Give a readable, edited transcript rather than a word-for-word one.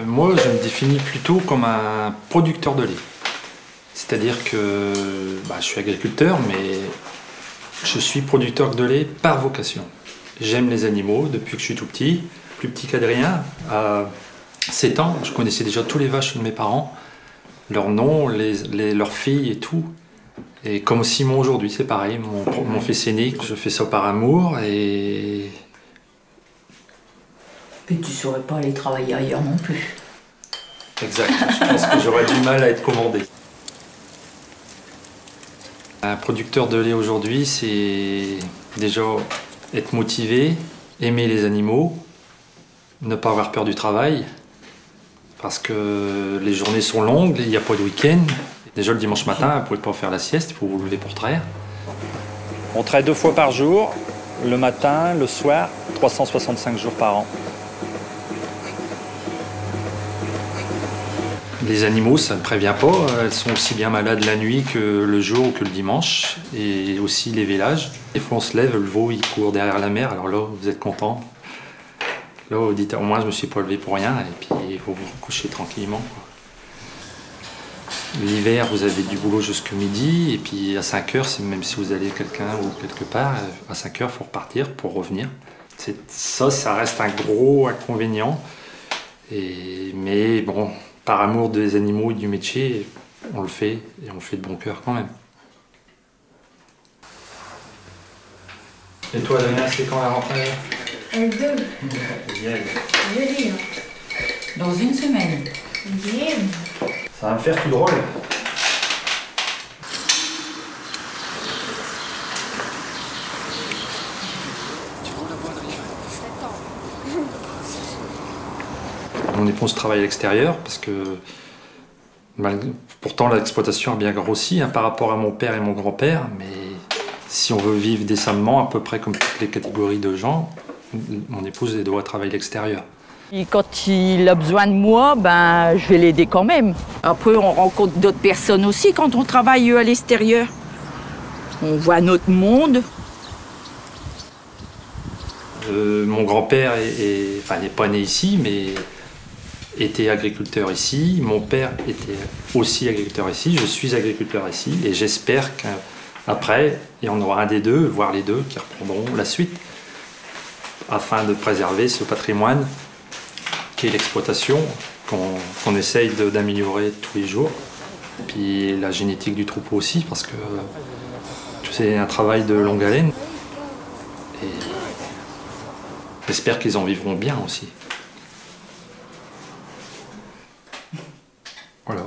Moi, je me définis plutôt comme un producteur de lait. C'est-à-dire que je suis agriculteur, mais je suis producteur de lait par vocation. J'aime les animaux depuis que je suis tout petit, plus petit qu'Adrien. À 7 ans, je connaissais déjà tous les vaches de mes parents, leurs noms, leurs filles et tout. Et comme Simon aujourd'hui, c'est pareil, mon fils aîné, je fais ça par amour et... Puis tu saurais pas aller travailler ailleurs non plus. Exact, je pense que j'aurais du mal à être commandé. Un producteur de lait aujourd'hui, c'est déjà être motivé, aimer les animaux, ne pas avoir peur du travail, parce que les journées sont longues, il n'y a pas de week-end. Déjà le dimanche matin, vous ne pouvez pas faire la sieste, il faut vous lever pour traire. On traite 2 fois par jour, le matin, le soir, 365 jours par an. Les animaux, ça ne prévient pas, elles sont aussi bien malades la nuit que le jour ou que le dimanche, et aussi les vélages. Des fois on se lève, le veau il court derrière la mère, alors là vous êtes content. Là vous dites au moins je me suis pas levé pour rien, et puis il faut vous coucher tranquillement. L'hiver vous avez du boulot jusqu'à midi, et puis à 5 h, même si vous allez quelqu'un ou quelque part, à 5 h il faut repartir pour revenir. Ça reste un gros inconvénient, mais bon, par amour des animaux et du métier, on le fait, et on le fait de bon cœur quand même. Et toi, Adrien, c'est quand la rentrée? Le 2. Génial. Dans une semaine. Ça va me faire tout drôle. Mon épouse travaille à l'extérieur parce que pourtant l'exploitation a bien grossi par rapport à mon père et mon grand-père, mais si on veut vivre décemment, à peu près comme toutes les catégories de gens, mon épouse doit travailler à l'extérieur. Et quand il a besoin de moi, je vais l'aider quand même. Après, on rencontre d'autres personnes aussi quand on travaille à l'extérieur. On voit notre monde. Mon grand-père n'est pas né ici, mais était agriculteur ici. Mon père était aussi agriculteur ici. Je suis agriculteur ici. Et j'espère qu'après, il y en aura un des deux, voire les deux, qui reprendront la suite, afin de préserver ce patrimoine qui est l'exploitation, qu'on essaye d'améliorer tous les jours. Et puis la génétique du troupeau aussi, parce que c'est un travail de longue haleine. Et j'espère qu'ils en vivront bien aussi. Voilà.